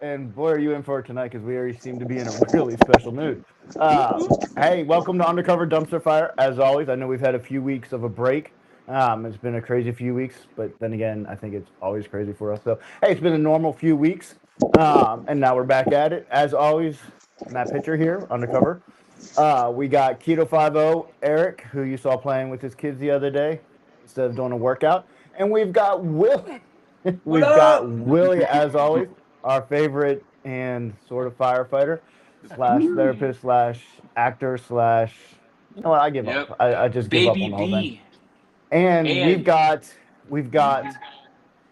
and boy, are you in for it tonight because we already seem to be in a really special mood. Hey, welcome to Undercover Dumpster Fire. As always, I know we've had a few weeks of a break. It's been a crazy few weeks, but then again, I think it's always crazy for us. So, hey, it's been a normal few weeks, and now we're back at it. As always, in that picture here, Undercover, we got Keto 50 Eric, who you saw playing with his kids the other day instead of doing a workout, and we've got Will. What We've got up? Willie, as always, our favorite and sort of firefighter slash therapist slash actor slash. You know what? I give Yep. up. I just give up Baby on the whole thing. B. And And we've got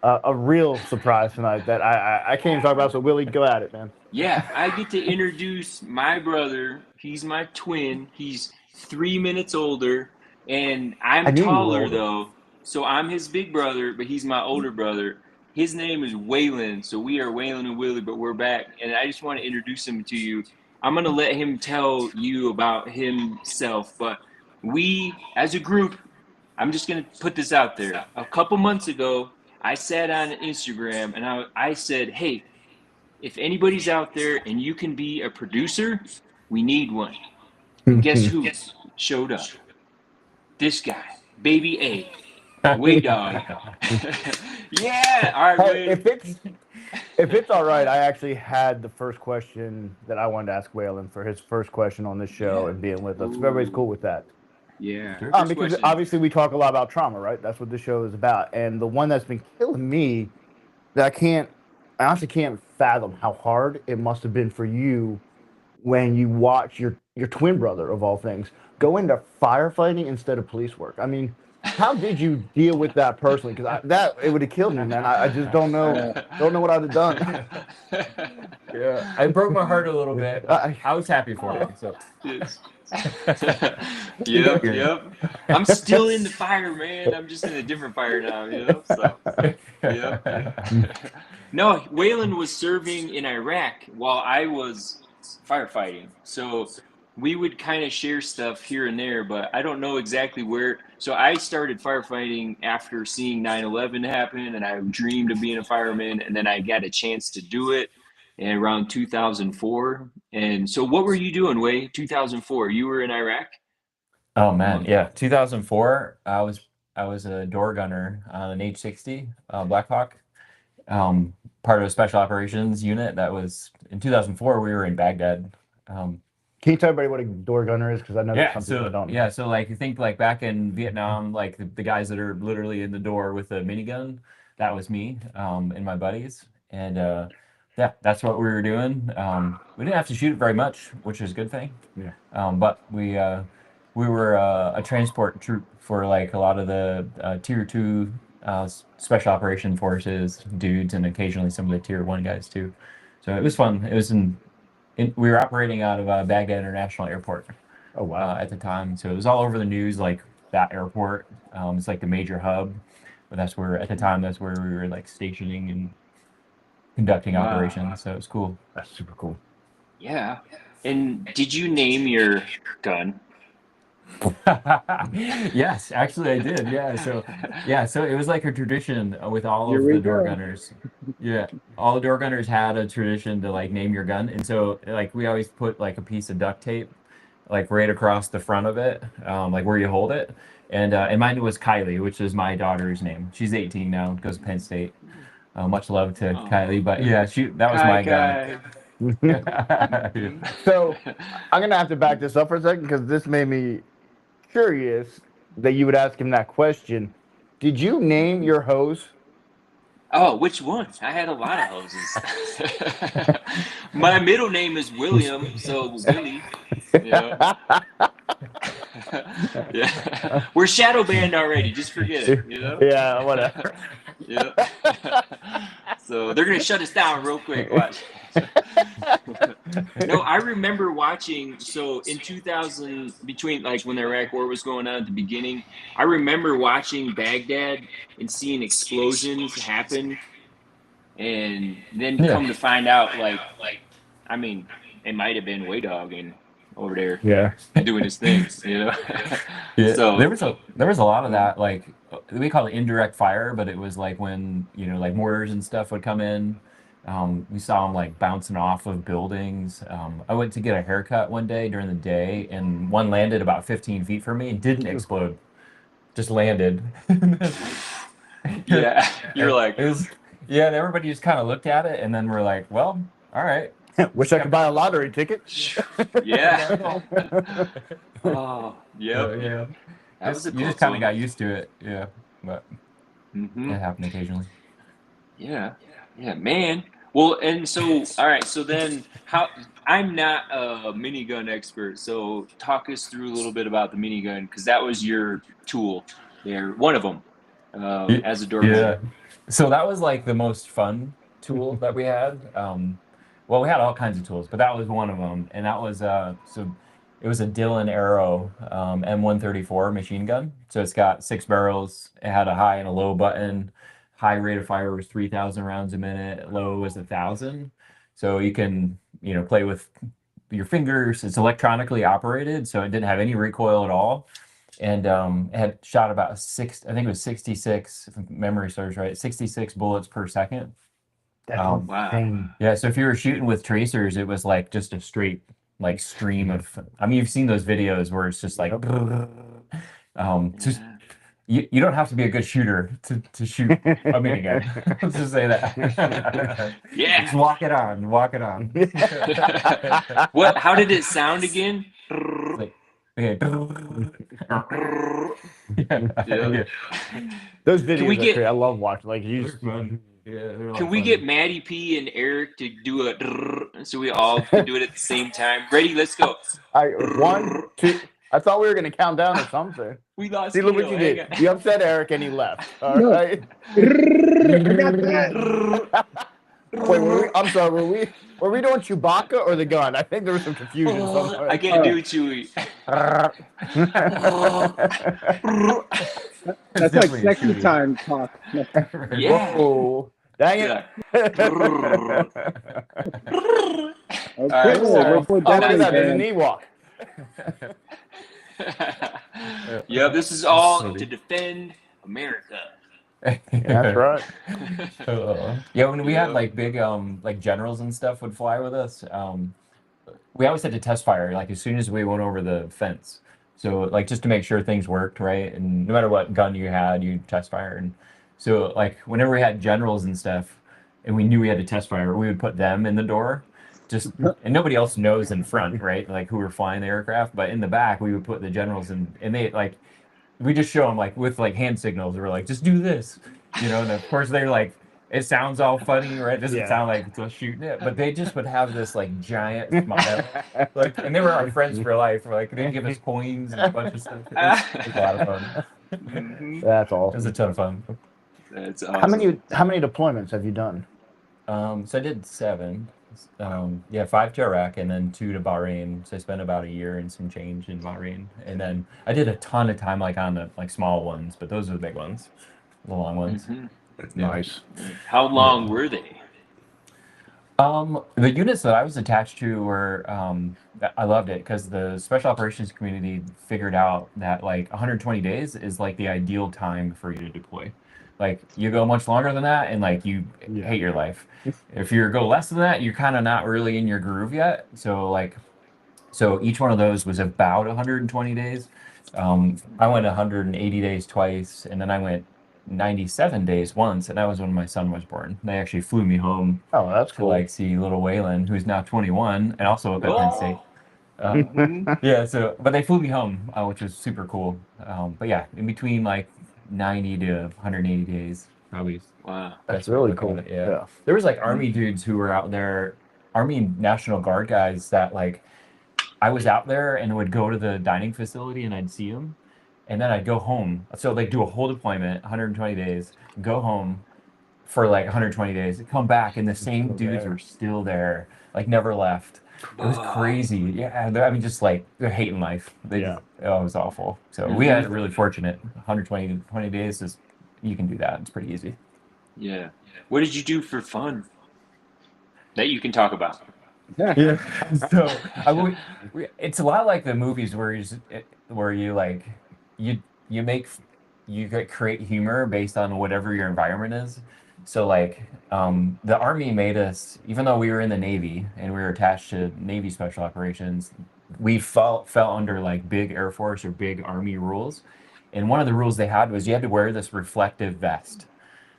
a real surprise tonight that I can't even talk about. So Willie, go at it, man. yeah, I get to introduce my brother. He's my twin. He's 3 minutes older, and I I'm knew you were taller older. though. So I'm his big brother, but he's my older brother. His name is Waylon. So we are Waylon and Willie, but we're back. And I just want to introduce him to you. I'm gonna let him tell you about himself, but we as a group, I'm just going to put this out there. A couple months ago, I sat on Instagram and I said, hey, if anybody's out there and you can be a producer, we need one. And guess who showed up? This guy, Baby A, Way Dog. Yeah. All right, Hey, Wade. if it's all right, I actually had the first question that I wanted to ask Waylon for his first question on this show Yeah. and being with us. If everybody's Ooh. cool with that. Yeah. Sure. First Because question. obviously we talk a lot about trauma, right? That's what the show is about. And the one that's been killing me that I honestly can't fathom how hard it must have been for you when you watch your twin brother of all things go into firefighting instead of police work. I mean, how did you deal with that personally? Because that it would have killed me, man. I just don't know what I'd have done. Yeah, I broke my heart a little bit, but I, I was happy for you. So Yes. yeah, Yep, yep. I'm still in the fire, man. I'm just in a different fire now, So, yep. No, Waylon was serving in Iraq while I was firefighting. So we would kind of share stuff here and there, but I don't know exactly where. So I started firefighting after seeing 9/11 happen, and I dreamed of being a fireman, and then I got a chance to do it in around 2004. And so, what were you doing, Way? 2004? You were in Iraq, oh man, among. yeah, 2004. I was a door gunner on an H-60 Black Hawk, part of a special operations unit. That was in 2004. We were in Baghdad. Um, can you tell everybody what a door gunner is? Because I know that yeah, some people so don't know. yeah, so like you think like back in Vietnam, like the guys that are literally in the door with a minigun, that was me, and my buddies, and yeah, that's what we were doing. We didn't have to shoot very much, which is a good thing. Yeah. But we were a transport troop for like a lot of the tier two special operation forces dudes, and occasionally some of the tier one guys too. So it was fun. It was we were operating out of Baghdad International Airport Oh wow. at the time, so it was all over the news. Like that airport, it's like the major hub, but that's where at the time that's where we were like stationing and conducting Wow. operations. So it was cool. That's super cool. Yeah. And did you name your gun? Yes, actually I did. Yeah, so it was like a tradition with all Here of we the door go. gunners. Yeah, all the door gunners had a tradition to like name your gun, and so like we always put like a piece of duct tape like right across the front of it, like where you hold it. And mine was Kylie, which is my daughter's name. She's 18 now, goes to Penn State. Much love to Oh, Kylie, but yeah, that was Kai my gun. Kai. So I'm gonna have to back this up for a second because this made me curious that you would ask him that question. Did you name your hose? Oh, which one? I had a lot of hoses. My middle name is William, so Willie. Yeah. Yeah. We're shadow banned already. Just forget it. Yeah, whatever. Yeah. So they're gonna shut us down real quick. Watch. No, I remember watching. So in 2000, between like when the Iraq War was going on at the beginning, I remember watching Baghdad and seeing explosions happen, and then Yeah, come to find out, I mean, it might have been Way Dog and over there Yeah. doing his thing. yeah. So There was a lot of that. Like we call it indirect fire, but it was like when like mortars and stuff would come in, We saw them like bouncing off of buildings. I went to get a haircut one day during the day, and one landed about 15 feet from me and didn't explode, just landed. Yeah, you're like, It was, yeah, and everybody just kind of looked at it, and then we're like, well, all right. Wish I could buy a lottery ticket. yeah. Oh, yep. Yeah. That was a You just close kind one. of got used to it. Yeah. But Mhm. it happened occasionally. Yeah, yeah, man. Well, and so, all right. So then, how? I'm not a minigun expert, so talk us through a little bit about the minigun because that was your tool there, one of them, as a door Yeah. gunner. So that was like the most fun tool that we had. Well, we had all kinds of tools, but that was one of them, and that was so it was a Dillon Arrow M134 machine gun. So it's got 6 barrels. It had a high and a low button. High rate of fire was 3,000 rounds a minute. Low was 1,000. So you can play with your fingers. It's electronically operated, so it didn't have any recoil at all. And it had shot about I think it was 66, if memory serves right, 66 bullets per second. That's Wow. insane. Yeah, so if you were shooting with tracers, it was like just a straight like stream of. I mean, you've seen those videos where it's just like. Just you don't have to be a good shooter to shoot a minigun. Let's just say that. Yeah. Just walk it on. Walk it on. What? How did it sound again? Like, yeah. Yeah. Those videos Can we are get- great. I love watching. Like you just, Can we get Maddie P and Eric to do a so we all can do it at the same time? Ready? Let's go. I 1, 2. I thought we were gonna count down or something. We lost. See, look what Gil. you Hang did. on. You upset Eric and he left. All No. right. I got that. Wait, I'm sorry. Were we doing Chewbacca or the gun? I think there was some confusion somewhere. I can't do it, Chewy. That's like sexy time talk. Yeah. Whoa. Dang it. Yeah. Okay, right, we'll put Oh, that look at in that. There's an there. Ewok. Yeah, this is all to defend America. That's right. Yeah, when we Yeah. had like big like generals and stuff would fly with us, we always had to test fire like as soon as we went over the fence. So like just to make sure things worked right, and no matter what gun you had, you test fire. And so like whenever we had generals and stuff, and we knew we had to test fire, we would put them in the door. Just and nobody else knows in front, right? Like who were flying the aircraft, but in the back we would put the generals in, and they like we just show them like with like hand signals. We're like, just do this, and of course they're like, it sounds all funny, right? It doesn't Yeah. sound like it's shooting it, but they just would have this like giant smile, like, and they were our friends for life. Like they'd give us coins and a bunch of stuff. It was a lot of fun. Mhm. That's It was awesome. a ton of fun. That's awesome. How many deployments have you done? So I did 7. 5 to Iraq and then 2 to Bahrain. So I spent about a year and some change in Bahrain, and then I did a ton of time like on the like small ones, but those are the big ones, the long ones. Mhm. Yeah. Nice. How long were they? The units that I was attached to were, I loved it because the special operations community figured out that like 120 days is like the ideal time for you to deploy. Like you go much longer than that and like you Yeah. hate your life. If you go less than that, you're kind of not really in your groove yet. So each one of those was about 120 days. I went 180 days twice, and then I went 97 days once, and that was when my son was born. They actually flew me home Oh, that's to cool. like see little Waylon, who's now 21 and also up at Penn State. Mhm. Yeah, so but they flew me home, which was super cool. But yeah, in between like 90 to 180 days, probably. Wow. That's really Look cool. at it, yeah. There was like Army dudes who were out there, Army National Guard guys that like I was out there and would go to the dining facility and I'd see them, and then I'd go home. So like do a whole deployment, 120 days, go home for like 120 days, come back, and the same Still dudes there. are still there, like never left. It was crazy. Yeah, I mean, just like they're hating life. It was awful. So we had really fortunate. 120 days is you can do that. It's pretty easy. Yeah. What did you do for fun that you can talk about? Yeah. So it's a lot like the movies where you like you create humor based on whatever your environment is. so like the Army made us, even though we were in the Navy and we were attached to Navy Special Operations, we fell under like big Air Force or big Army rules. And one of the rules they had was you had to wear this reflective vest.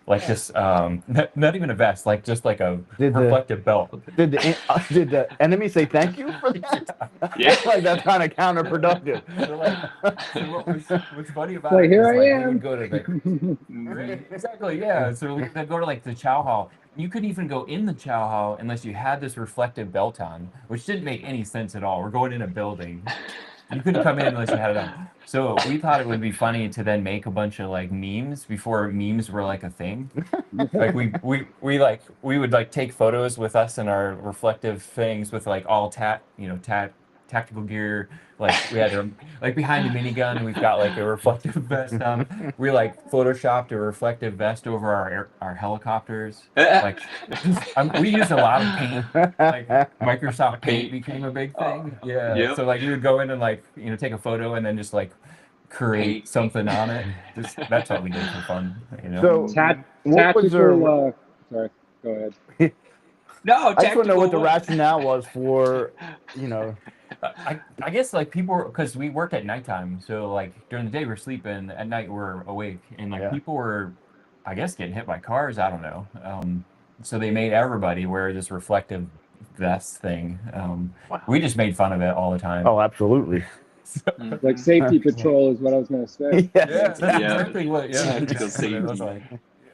Like just not even a vest, like just like a reflective belt. Did the enemy say thank you for that? Yeah. Like that's kind of counterproductive. So what's funny about Like, it here is I like am. we would go to the exactly, yeah. So we'd go to like the chow hall. You couldn't even go in the chow hall unless you had this reflective belt on, which didn't make any sense at all. We're going in a building. You couldn't come in unless you had it on. So we thought it would be funny to then make a bunch of like memes before memes were like a thing. Like we would like take photos with us in our reflective things with like all tactical gear. Like we had like behind the minigun, we've got like a reflective vest on. We like photoshopped a reflective vest over our helicopters. Like we used a lot of paint. Like Microsoft Paint became a big thing. Yeah. Yep. So like we would go in and like take a photo and then just like create something on it. That's what we did for fun. So what was Tactical. Sorry, go ahead. No, I just want to know what the rationale was for, I guess like people were, because we worked at nighttime, so like during the day we're sleeping, at night we're awake, and like people were, I guess, getting hit by cars. I don't know. So they made everybody wear this reflective vest thing. We just made fun of it all the time. Oh, absolutely. Like safety patrol is what I was going to say. That's exactly what. Tactical safety. Like,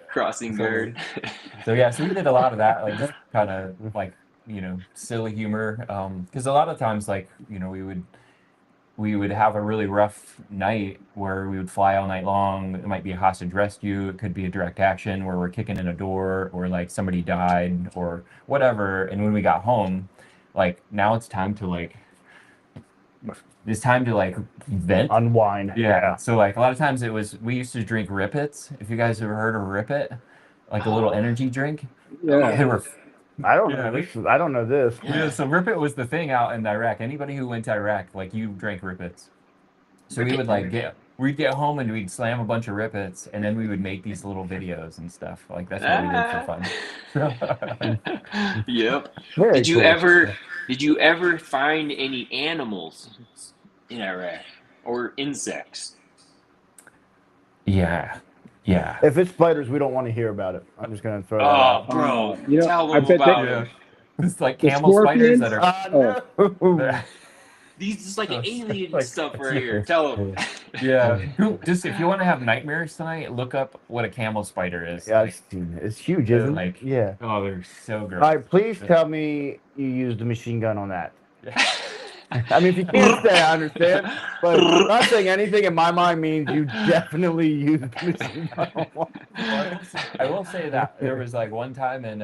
crossing guard. So we did a lot of that, like just kind of like silly humor, because a lot of times like we would have a really rough night where we would fly all night long. It might be a hostage rescue, it could be a direct action where we're kicking in a door, or like somebody died or whatever. And when we got home, like now it's time to vent, unwind. Yeah. So like a lot of times we used to drink Rip-Its. If you guys ever heard of Rip-It, like a little energy drink. Yeah. They were. I don't know this. I don't know this. Yeah. So Rip-It was the thing out in Iraq. Anybody who went to Iraq, like you drank Rip-Its. So we would we'd get home and we'd slam a bunch of Rip-Its, and then we would make these little videos and stuff. Like that's what we did for fun. Yep. Very Did you cool. did you ever find any animals in Iraq or insects? Yeah. If it's spiders, we don't want to hear about it. I'm just gonna throw that Oh, out. bro, tell I them bet about they- it. It's like camel spiders that are. No. These is like alien Like, stuff right here. Tell them. Yeah. Just if you want to have nightmares tonight, look up what a camel spider is. Yeah, Like, I've seen it. It's huge, they're isn't like- it? Yeah. oh, they're so gross. All right, please tell me you used a machine gun on that. I mean, if you can't say, I understand. But not saying anything in my mind means you definitely used a machine gun on one. I will say that there was like one time in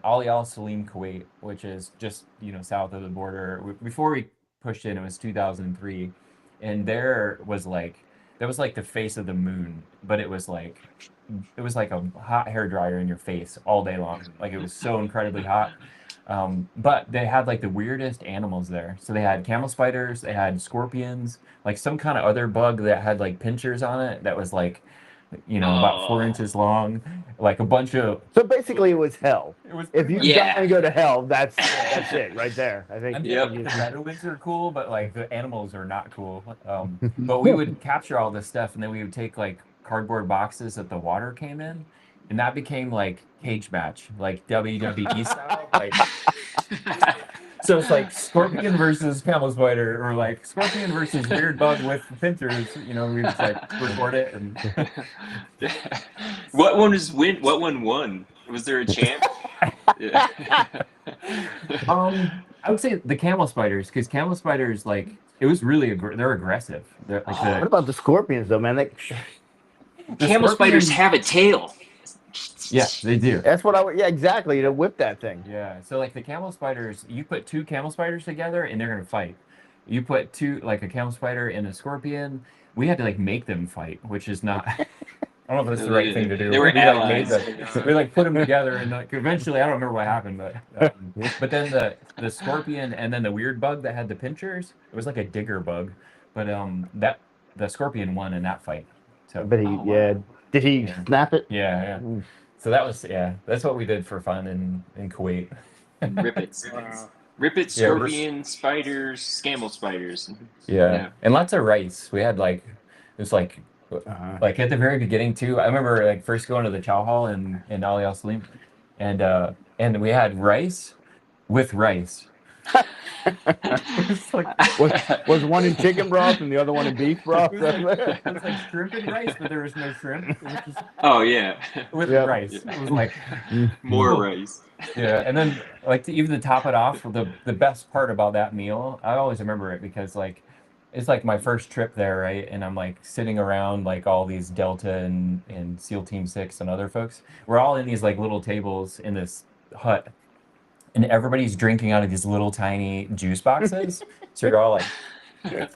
Ali Al Salim, Kuwait, which is just south of the border. Before we pushed in, it was 2003, and that was like the face of the moon, but it was like a hot hair dryer in your face all day long. Like it was so incredibly hot. But they had like the weirdest animals there. So they had camel spiders, they had scorpions, like some kind of other bug that had like pinchers on it that was like, about 4 inches long, like a bunch of. So basically, it was hell. It was. If you die and go to hell, that's it right there. I think. The redwoods are cool, but like the animals are not cool. But we would capture all this stuff, and then we would take like cardboard boxes that the water came in, and that became like cage match, like WWE style. Like, so it's like scorpion versus camel spider, or like scorpion versus weird bug with pinchers. We just like record it. And What one won? Was there a champ? Yeah. I would say the camel spiders, because camel spiders, like, it was really they're aggressive. They're like What about the scorpions, though, man? Camel spiders have a tail. Yeah, they do. That's what yeah, exactly. To whip that thing. Yeah. So like the camel spiders, you put two camel spiders together and they're gonna fight. You put a camel spider and a scorpion. We had to like make them fight, which is not. I don't know if that's the right thing to do. They were allies. We like put them together, and like eventually, I don't remember what happened, but then the scorpion and then the weird bug that had the pinchers, it was like a digger bug, but the scorpion won in that fight. So But did he snap it? yeah. So that was that's what we did for fun in Kuwait. Rippets. Wow. Rippets, Yeah, scorpions, spiders, scamel spiders. Yeah, and lots of rice. We had like it was like at the very beginning too. I remember like first going to the chow hall in Ali Al Salim, and we had rice with rice. It's like, was one in chicken broth and the other one in beef broth? It was like shrimp and rice, but there was no shrimp. It was just Oh yeah, with Yep. rice. It was like more rice. yeah, and then like even to top it off, the best part about that meal, I always remember it because like it's like my first trip there, right? And I'm like sitting around like all these Delta and SEAL Team 6 and other folks. We're all in these like little tables in this hut, and everybody's drinking out of these little tiny juice boxes. So you're all like,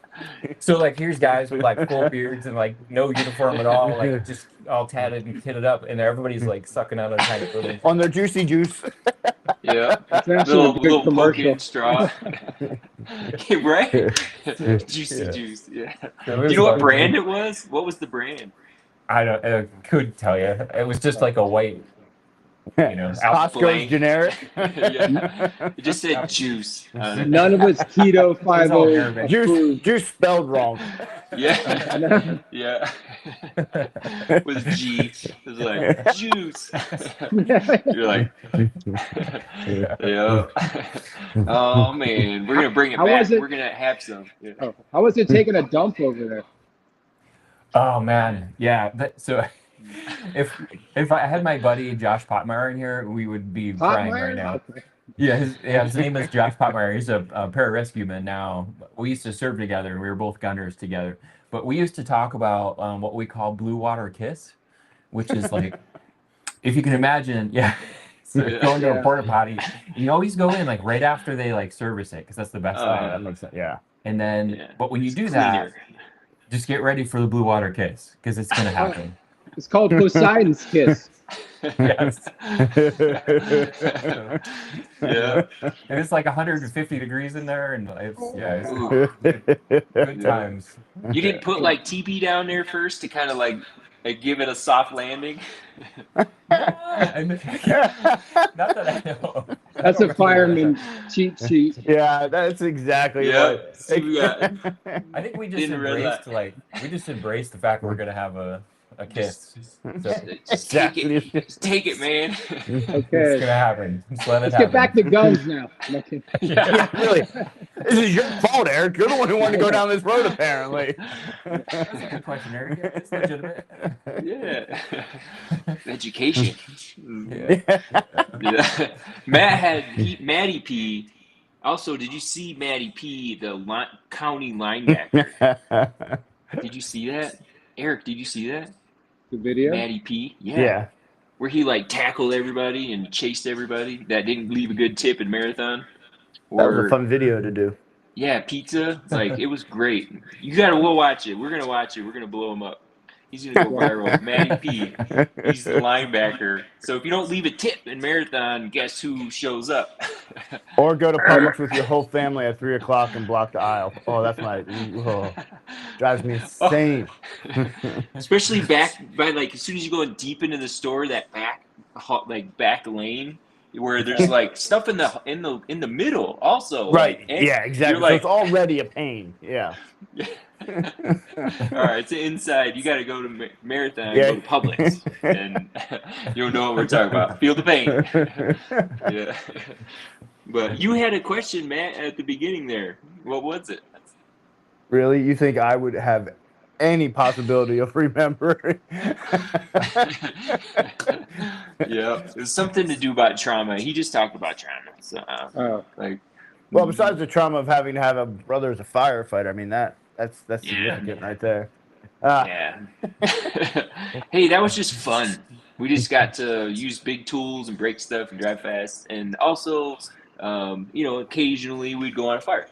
so like here's guys with like full beards and like no uniform at all, like just all tatted and kitted up, and everybody's like sucking out of tiny little. On their juicy juice. Yeah, It's actually a good little commercial. pumpkin straw. Right? Juicy Yeah. juice. Yeah. So it Do was you know what fun. brand it was? What was the brand? I couldn't tell you. It was just like a white, Costco's blank. generic. Yeah. It just said juice. None of it's keto, It's all 5-0 Arabic. Juice, juice spelled wrong. Yeah. Yeah. With G. It was like juice. You're like, yeah. Oh man, we're gonna bring it How back. was it? We're gonna have some. Yeah. Oh, how was it taking a dump over there? Oh man, yeah. So if I had my buddy Josh Potmeyer in here, we would be crying right now. Yeah, his name is Josh Potmeyer. He's a pararescueman now. We used to serve together, and we were both gunners together. But we used to talk about what we call blue water kiss, which is like, if you can imagine, so going to a porta potty, you always go in like right after they like service it, because that's the best time. That makes sense. Yeah. And then, Yeah. but when you do It's that, cleaner. just get ready for the blue water kiss, because it's gonna happen. It's called Poseidon's Kiss. Yes. Yeah. And it's like 150 degrees in there, and it's Ooh. good times. You didn't put like TP down there first to kind of like give it a soft landing? And not that I know. That's a fireman cheat sheet. Yeah, that's exactly Yeah. what. So we got, I think we just Didn't realize. embraced the fact we're gonna have a kiss. So just take it. Just take it, man. it's Okay. gonna happen. Just let it Let's happen. get back to guns now. Okay. Yeah, really. This is your fault, Eric. You're the one who wanted to go down this road, apparently. That's a good question, Eric. It's legitimate. Yeah. Education. Yeah. Yeah. Matty P. Also, did you see Matty P, the county linebacker? Did you see that? Eric, did you see that? The video? Matty P? Yeah. Where he like tackled everybody and chased everybody that didn't leave a good tip in marathon. That was a fun video to do. Yeah, pizza. It's like, it was great. You gotta go watch it. We're gonna watch it. We're gonna blow him up. He's gonna go viral. Matty P. He's the linebacker. So if you don't leave a tip in marathon, guess who shows up? Or go to Publix with your whole family at 3 o'clock and block the aisle. Oh, that's drives me insane. Especially back by like as soon as you go deep into the store, that back lane where there's like stuff in the middle also. Right. Like, and Yeah, exactly. you're like, so it's already a pain. Yeah. all right, it's inside. You got to go to marathon, Yeah. go to Publix, and you'll know what we're talking about. Feel the pain. Yeah. But you had a question, Matt, at the beginning there. What was it? Really? You think I would have any possibility of remembering? Yeah, it's something to do about trauma. He just talked about trauma. So, like, Well, besides the trauma of having to have a brother as a firefighter, I mean that's Yeah. significant right there. yeah. Hey, that was just fun. We just got to use big tools and break stuff and drive fast, and also, occasionally we'd go on a fire.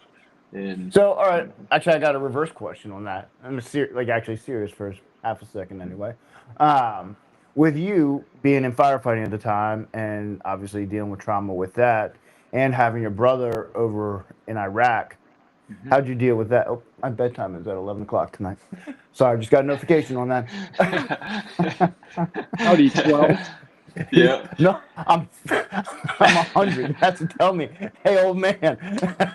And So, all right, actually, I got a reverse question on that. I'm actually serious for half a second anyway. With you being in firefighting at the time, and obviously dealing with trauma with that, and having your brother over in Iraq, how'd you deal with that? Oh, my bedtime is at 11 o'clock tonight. Sorry, just got a notification on that. Howdy, 12. Yeah. No, I'm 100. That's to tell me, hey, old man.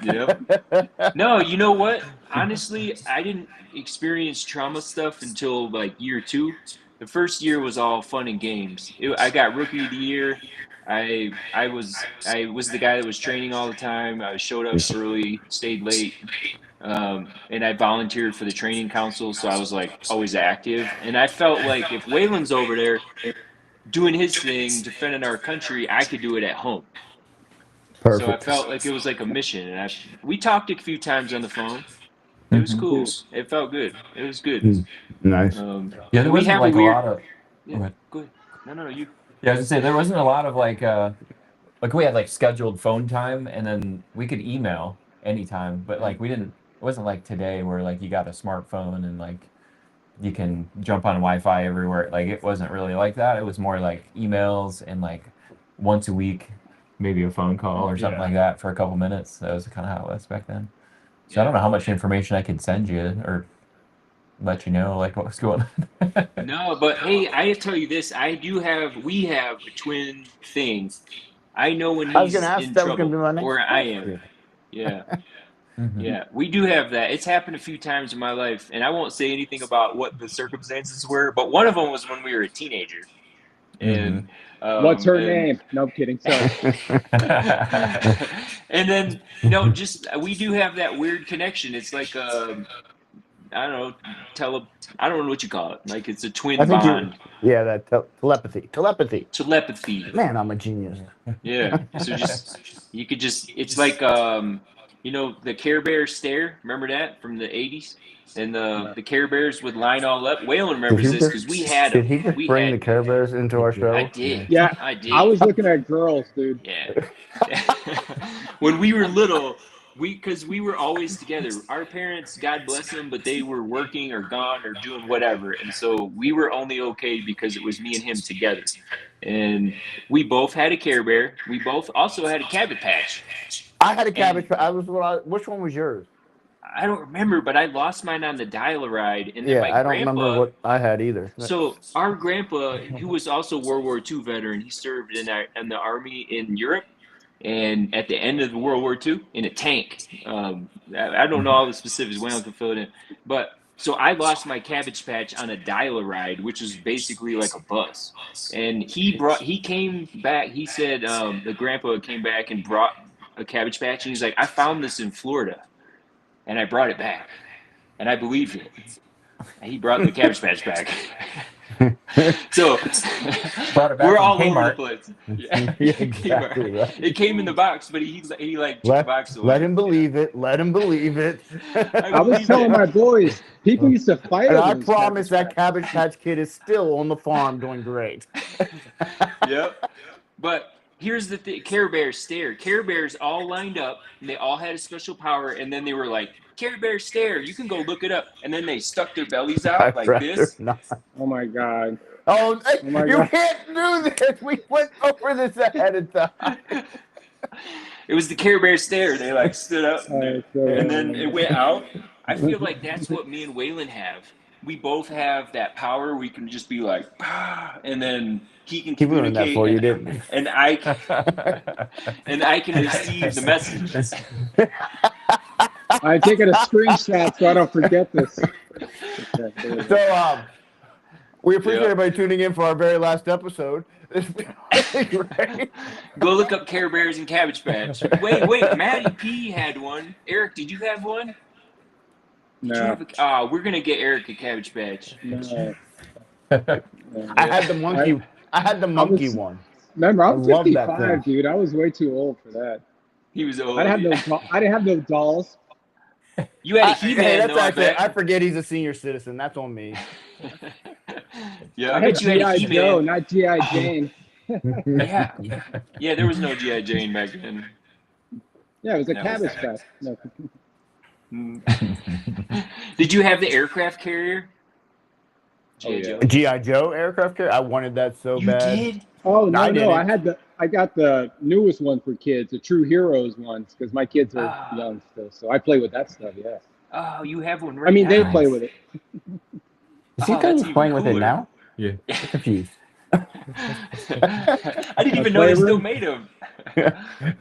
Yep. No, you know what? Honestly, I didn't experience trauma stuff until like year 2. The first year was all fun and games. I got rookie of the year. I was the guy that was training all the time. I showed up early, stayed late, and I volunteered for the training council, so I was like always active. And I felt like if Waylon's over there doing his thing, defending our country, I could do it at home. Perfect. So I felt like it was like a mission, and we talked a few times on the phone. It was cool. It felt good. It was good. Nice. Yeah, there wasn't like a lot of. Yeah, go ahead. No, you. Yeah, I was gonna say there wasn't a lot of like we had like scheduled phone time, and then we could email anytime, but like we didn't. It wasn't like today where like you got a smartphone and like you can jump on Wi-Fi everywhere. Like it wasn't really like that. It was more like emails and like once a week, maybe a phone call or something like that for a couple minutes. That was kind of how it was back then. So I don't know how much information I could send you or let you know like what was going on. No, but hey, I tell you this: we have a twin thing. I know when he's in trouble, or I am. Yeah. Yeah, we do have that. It's happened a few times in my life, and I won't say anything about what the circumstances were, but one of them was when we were a teenager. And what's her name? No, I'm kidding. Sorry. And then we do have that weird connection. It's like I don't know, I don't know what you call it. Like it's a twin bond. Yeah, that telepathy. Man, I'm a genius. Yeah. So you could it's like the Care Bear stare. Remember that from the 80s? And the Care Bears would line all up. Waylon remembers this because we had them. Did he just bring the Care Bears into our show? I did. Yeah, I did. I was looking at girls, dude. Yeah. When we were little, because we were always together. Our parents, God bless them, but they were working or gone or doing whatever. And so we were only okay because it was me and him together. And we both had a Care Bear. We both also had a Cabbage Patch. I had a Cabbage Patch. Which one was yours? I don't remember, but I lost mine on the dial-a-ride. And then I don't remember what I had either. So our grandpa, who was also World War II veteran, he served in the Army in Europe. And at the end of World War II, in a tank. I don't know all the specifics. Waylon can fill it in. But so I lost my Cabbage Patch on a dial-a-ride, which is basically like a bus. And he came back. He said the grandpa came back and brought a Cabbage Patch. And he's like, I found this in Florida. And I brought it back. And I believed it. And he brought the Cabbage Patch back. So we're all over the place. Yeah, exactly. Right. It came in the box, but he like took the box away. Let him believe it. Let him believe it. I was telling my boys, people used to fight. And I promise that Cabbage Patch Kid is still on the farm doing great. Yep. But here's the thing: Care Bears stare. Care Bears all lined up, and they all had a special power, and then they were like, Care Bear stare. You can go look it up. And then they stuck their bellies out like this. Not. Oh my God. Oh my God. Can't do this. We went over this ahead of time. It was the Care Bear stare. They like stood up and then it went out. I feel like that's what me and Waylon have. We both have that power. We can just be like, and then he can communicate. That for you, didn't and I can receive the message. I'm taking a screenshot so I don't forget this. So, we appreciate everybody tuning in for our very last episode. Go look up Care Bears and Cabbage Patch. Wait, Matty P had one. Eric, did you have one? No. We're gonna get Eric a Cabbage Patch. No. I had the monkey. I had the monkey one. Remember, I'm 55, dude. I was way too old for that. He was old. I didn't have no dolls. You had a He-Man, I forget he's a senior citizen. That's on me. Yeah, I had G.I. Joe, not G.I. Jane. Yeah, there was no G.I. Jane back then. Yeah, it was a Cabbage Patch. No. Did you have the aircraft carrier? G.I. Joe aircraft carrier? I wanted that so bad. You did? Oh, no. I got the newest one for kids, the True Heroes ones, because my kids are young still. So I play with that stuff, yeah. Oh, you have one right I mean, now. they play with it. Is he playing with it now? Yeah. I'm confused. I didn't even know they still made them.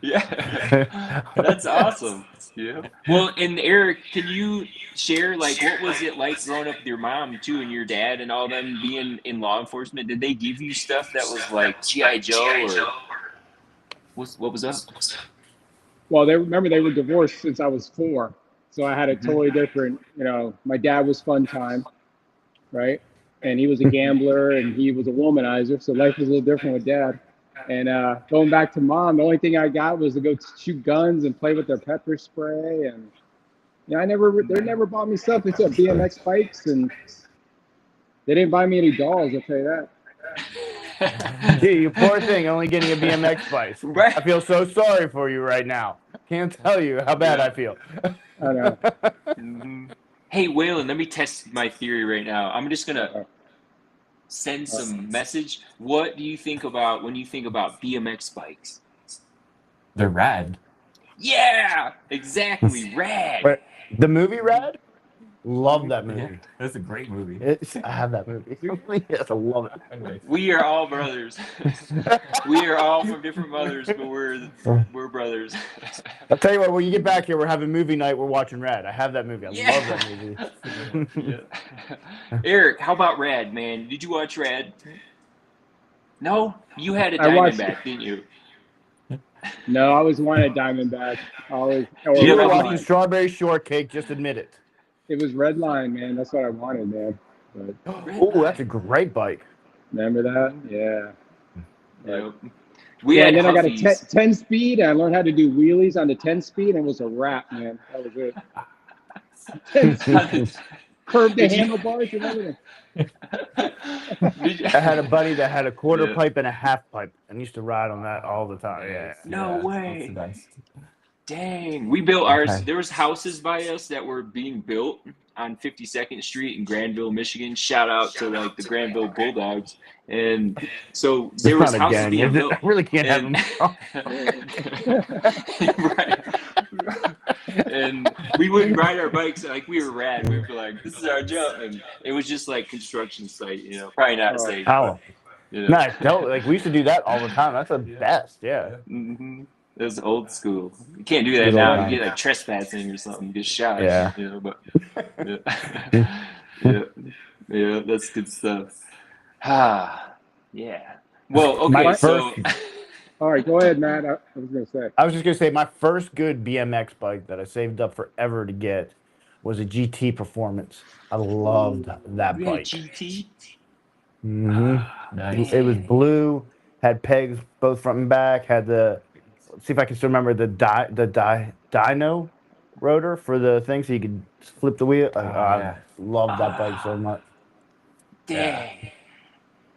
Yeah, that's awesome. Yeah. Well, and Eric, can you share like what was it like growing up with your mom too, and your dad, and all them being in law enforcement? Did they give you stuff that was like GI Joe or what was up? Well, they were divorced since I was 4, so I had a totally different. My dad was fun time, right? And he was a gambler and he was a womanizer, so life was a little different with dad. And going back to mom, the only thing I got was to go shoot guns and play with their pepper spray. And they never bought me stuff except BMX bikes, and they didn't buy me any dolls. I'll tell you that. Gee, you poor thing, only getting a BMX bike. Right. I feel so sorry for you right now. Can't tell you how bad I feel. I know. Hey, Waylon, let me test my theory right now. I'm just gonna send some message. What do you think about when you think about BMX bikes? They're rad. Yeah, exactly, rad. But the movie Rad? Love that movie. Yeah, that's a great movie. I have that movie. Yes, I love it. Anyways. We are all brothers. We are all from different mothers, but we're brothers. I'll tell you what, when you get back here, we're having movie night. We're watching Rad. I have that movie. I Yeah. love that movie. Yeah. Eric, how about Rad, man? Did you watch Rad? No? You had a I watched Diamondback, didn't you? No, I was wanted Diamondback. You were Yeah, watching Strawberry Shortcake. Just admit it. It was Redline, man. That's what I wanted, man. But Oh, that's a great bike. remember that? Yeah. Yep. We had and then Huffies. I got a 10 speed, and I learned how to do wheelies on the 10 speed, and it was a wrap, man. That was it. 10 speed. Curved the handlebars and everything. I had a buddy that had a quarter Yeah. pipe and a half pipe and used to ride on that all the time. Yeah. No way. That's the best. Dang, we built ours. Okay. There was houses by us that were being built on 52nd Street in Granville, Michigan. Shout out to like the Granville Bulldogs. And so there was Not a houses gang, being is it? built. I really can't have And- them. Right. And we wouldn't ride our bikes like we were rad. We were like, this is our jump. And it was just like construction site, probably not safe. Oh, but, nice. No, like we used to do that all the time. That's the best. Yeah. Mm-hmm. It was old school. You can't do that Good now. old You get like trespassing or something. You get shot. Yeah. But yeah, that's good stuff. Yeah. Well, okay. My So All right, go ahead, Matt. I was going to say. I was just gonna say my first good BMX bike that I saved up forever to get was a GT Performance. I loved that we had bike. GT. Nice. It was blue, had pegs both front and back, had the, let's see if I can still remember the dyno rotor for the thing so you could flip the wheel. yeah. I loved that bike so much. Dang.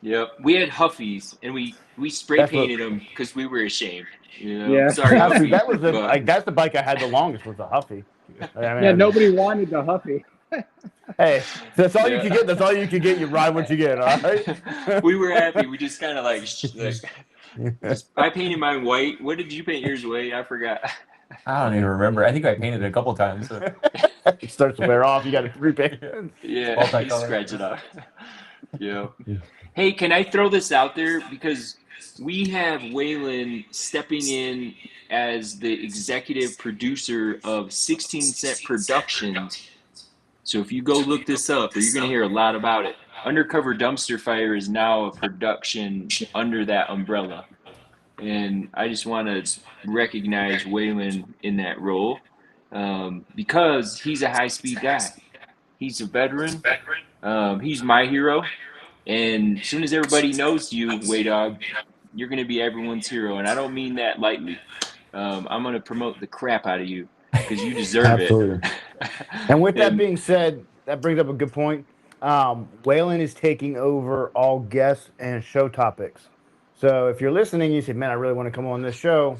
Yep. We had Huffies, and we spray That's what- painted them because we were ashamed. Yeah. Sorry, Actually, Huffies, that was but- like that's the bike I had the longest was the Huffy. I mean, Yeah, nobody wanted the Huffy. Hey, that's all you Yeah. can get. That's all you can get. You ride what you get. All right. We were happy. We just kind of I painted mine white. What did you paint yours white? I forgot. I don't even remember. I think I painted it a couple times. So. It starts to wear off. You got to repaint. Yeah, you Multicolor. scratch it off. Yeah. Hey, can I throw this out there? Because we have Waylon stepping in as the executive producer of 16 Cent Productions. So if you go look this up, you're going to hear a lot about it. Undercover Dumpster Fire is now a production under that umbrella. And I just want to recognize Waylon in that role because he's a high-speed guy. He's a veteran. He's my hero. And as soon as everybody knows you, Waydog, you're going to be everyone's hero. And I don't mean that lightly. I'm going to promote the crap out of you because you deserve Absolutely. it. And with that being said, that brings up a good point. Waylon is taking over all guests and show topics. So if you're listening, you say, "Man, I really want to come on this show."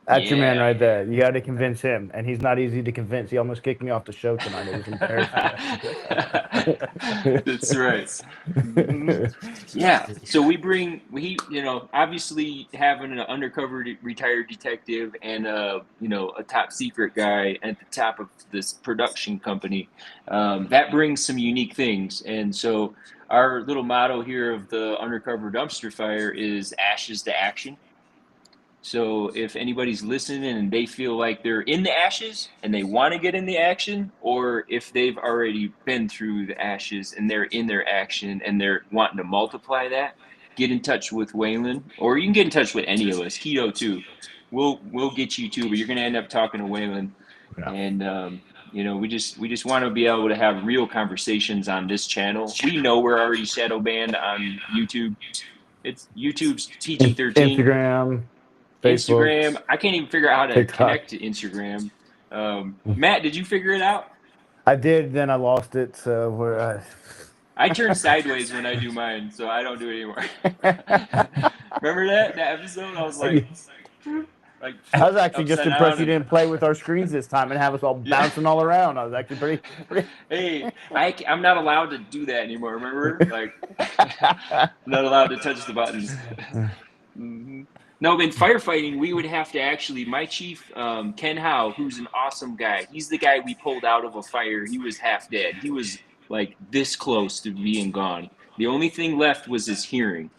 That's your man Yeah. right there. You got to convince him, and he's not easy to convince. He almost kicked me off the show tonight. It was embarrassing. That's right. Mhm. Yeah. So obviously having an undercover retired detective and a top secret guy at the top of this production company, that brings some unique things. And so our little motto here of the Undercover Dumpster Fire is ashes to action. So if anybody's listening and they feel like they're in the ashes and they want to get in the action, or if they've already been through the ashes and they're in their action and they're wanting to multiply that, get in touch with Waylon, or you can get in touch with any of us, Keto too. We'll get you too, but you're going to end up talking to Waylon. Yeah. And we just want to be able to have real conversations on this channel. We know we're already shadow banned on YouTube. It's YouTube's PG-13. Instagram. Facebook. Instagram. I can't even figure out how to TikTok. connect to Instagram. Matt, did you figure it out? I did, then I lost it. So I turn sideways when I do mine, so I don't do it anymore. Remember that episode? I was like I was actually just upside impressed down you didn't play with our screens this time and have us all bouncing all around. I was actually pretty. Hey, I'm not allowed to do that anymore. Remember? Like, I'm not allowed to touch the buttons. Mm-hmm. No, in firefighting, we would have to actually, my chief, Ken Howe, who's an awesome guy. He's the guy we pulled out of a fire. He was half dead. He was like this close to being gone. The only thing left was his hearing.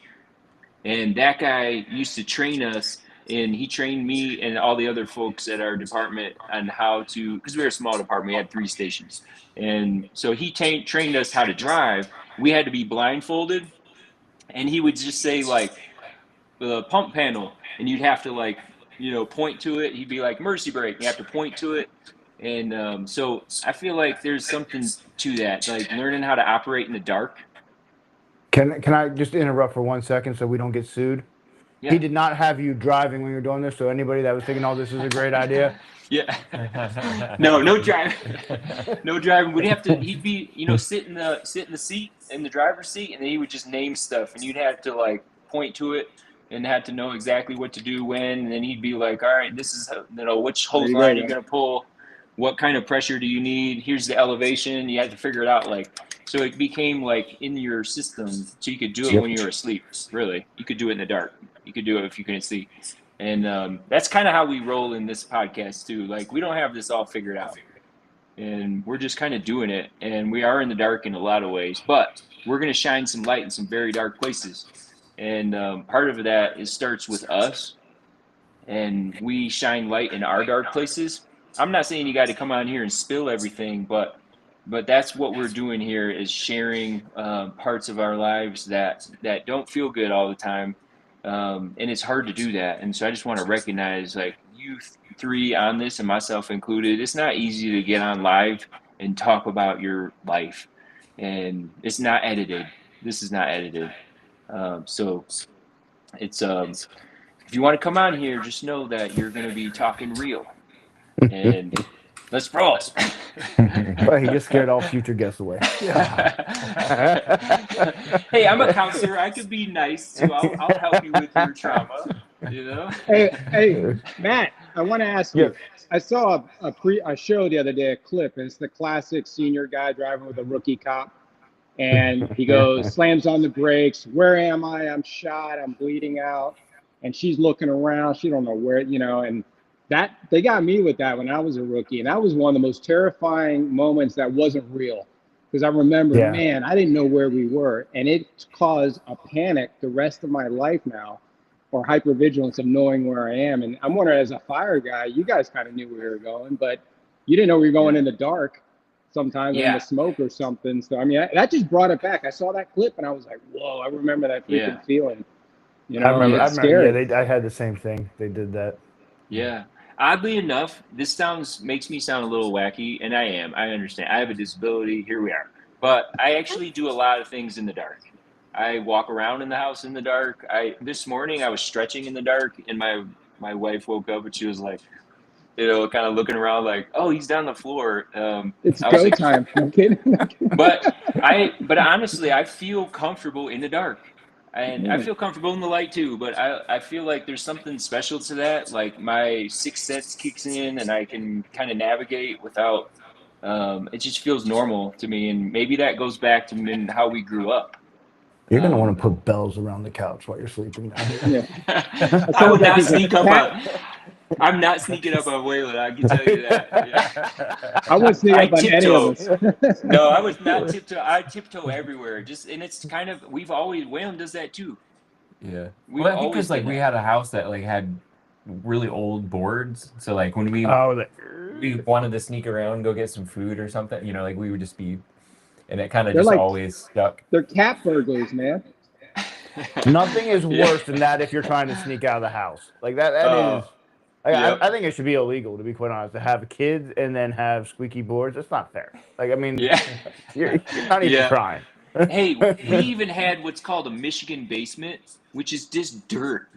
And that guy used to train us, and he trained me and all the other folks at our department on how to, because we were a small department, we had 3 stations. And so he trained us how to drive. We had to be blindfolded, and he would just say like, the pump panel, and you'd have to point to it. He'd be like, mercy brake. You have to point to it. And so I feel like there's something to that, like learning how to operate in the dark. Can I just interrupt for 1 second so we don't get sued? Yeah. He did not have you driving when you were doing this, so anybody that was thinking, oh, this is a great idea. Yeah. No driving. No driving. He'd be, sit in the seat, in the driver's seat, and then he would just name stuff, and you'd have to point to it and had to know exactly what to do when, and then he'd be like, all right, this is which hose line are you going to pull, what kind of pressure do you need, here's the elevation. You had to figure it out. So it became in your system, so you could do it when you were asleep. Really, you could do it in the dark. You could do it if you couldn't sleep. And that's kind of how we roll in this podcast too. We don't have this all figured out, and we're just kind of doing it. And we are in the dark in a lot of ways, but we're going to shine some light in some very dark places. And part of that starts with us, and we shine light in our dark places. I'm not saying you got to come on here and spill everything, but that's what we're doing here, is sharing parts of our lives that don't feel good all the time, and it's hard to do that. And so I just want to recognize, you 3 on this, and myself included, it's not easy to get on live and talk about your life, and it's not edited. This is not edited. So it's if you want to come on here, just know that you're going to be talking real, and let's roll. Well, he just scared all future guests away. Hey, I'm a counselor. I could be nice too. I'll help you with your trauma. Hey, Matt, I want to ask you. I saw a show the other day, a clip, and it's the classic senior guy driving with a rookie cop. And he goes, slams on the brakes. Where am I? I'm shot. I'm bleeding out. And she's looking around. She don't know where, and that they got me with that when I was a rookie. And that was one of the most terrifying moments that wasn't real. Because I remember, man, I didn't know where we were. And it caused a panic the rest of my life now, or hypervigilance of knowing where I am. And I'm wondering, as a fire guy, you guys kind of knew where we were going, but you didn't know we were going in the dark. Sometimes in the smoke or something. So, I mean, that just brought it back. I saw that clip and I was like, whoa, I remember that freaking feeling. I remember, scary. I had the same thing. They did that. Yeah. Oddly enough, this makes me sound a little wacky, and I am. I understand. I have a disability. Here we are. But I actually do a lot of things in the dark. I walk around in the house in the dark. This morning I was stretching in the dark, and my wife woke up and she was like, kind of looking around like, oh, he's down the floor. It's go time. I'm kidding. But honestly, I feel comfortable in the dark. And I feel comfortable in the light too, but I feel like there's something special to that. Like my sixth sense kicks in and I can kind of navigate without, it just feels normal to me. And maybe that goes back to how we grew up. You're going to want to put bells around the couch while you're sleeping down here. Yeah. I would not sneak up on, I'm not sneaking up on Waylon, I can tell you that. Yeah. I wouldn't sneak up on any of us. No, I was not tiptoe. I tiptoe everywhere. And it's kind of, Waylon does that too. Yeah. Well, I think because like we had a house that like had really old boards, so like when we wanted to sneak around, go get some food or something, you know, like we would just be, and it kind of just like, always stuck. They're cat burglars, man. Nothing is worse than that if you're trying to sneak out of the house. Like that is. I think it should be illegal, to be quite honest, to have kids and then have squeaky boards. It's not fair. Like, I mean, you're not even trying. Hey, we even had what's called a Michigan basement, which is just dirt.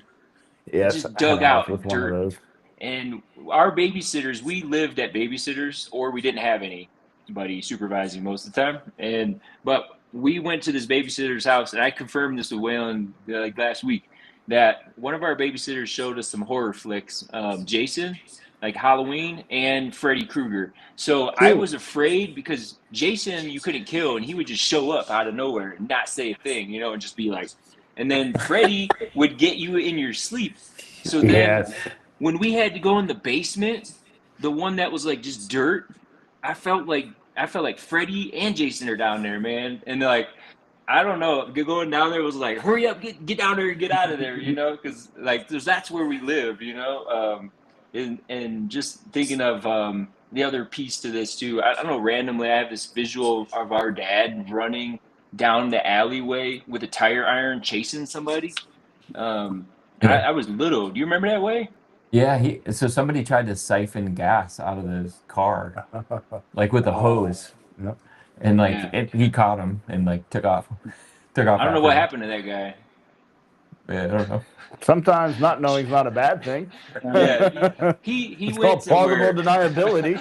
Yes, just dug out with dirt. One of those. And our babysitters, we lived at babysitters, or we didn't have anybody supervising most of the time. But we went to this babysitter's house, and I confirmed this with Waylon like last week, that one of our babysitters showed us some horror flicks, Jason, like Halloween, and Freddy Krueger. So I was afraid because Jason you couldn't kill, and he would just show up out of nowhere and not say a thing, you know, and just be like, and then Freddy would get you in your sleep. So then when we had to go in the basement, the one that was like just dirt, I felt like Freddy and Jason are down there, man. And they're like, I don't know, going down there was like, hurry up, get down there and get out of there, you know, because like that's where we live, you know. And just thinking of the other piece to this too, I don't know, randomly I have this visual of our dad running down the alleyway with a tire iron chasing somebody. I was little. Do you remember that way? Yeah, so somebody tried to siphon gas out of his car, like with a hose. Yep. And like he caught him and like took off. I don't know what happened to that guy. Yeah, I don't know. Sometimes not knowing is not a bad thing. Yeah, he it's went called plausible deniability.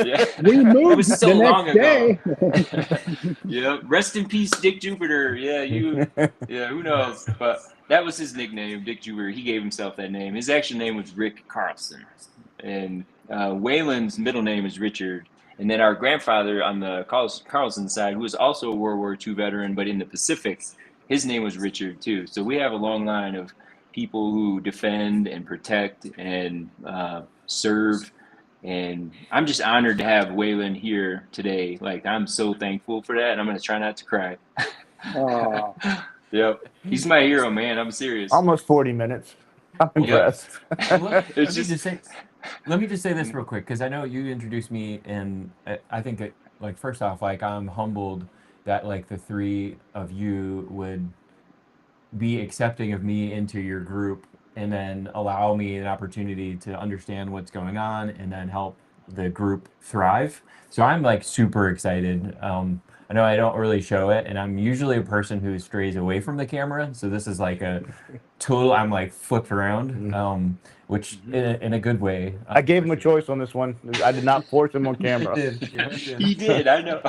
Yeah, we moved it was so the long next day. ago. Yeah, rest in peace, Dick Jupiter. Yeah, who knows? But that was his nickname, Dick Jupiter. He gave himself that name. His actual name was Rick Carlson, and Waylon's middle name is Richard. And then our grandfather on the Carlson side, who was also a World War II veteran, but in the Pacific, his name was Richard too. So we have a long line of people who defend and protect and serve. And I'm just honored to have Waylon here today. Like, I'm so thankful for that. And I'm going to try not to cry. Yep. He's my hero, man. I'm serious. Almost 40 minutes. I'm impressed. Let me just say this real quick, because I know you introduced me, and I think that, like, first off, like, I'm humbled that like the three of you would be accepting of me into your group and then allow me an opportunity to understand what's going on and then help the group thrive. So I'm like super excited. I know I don't really show it, and I'm usually a person who strays away from the camera. So this is like a total, I'm like flipped around, which in a good way. I gave him a choice on this one. I did not force him on camera. He did, I know.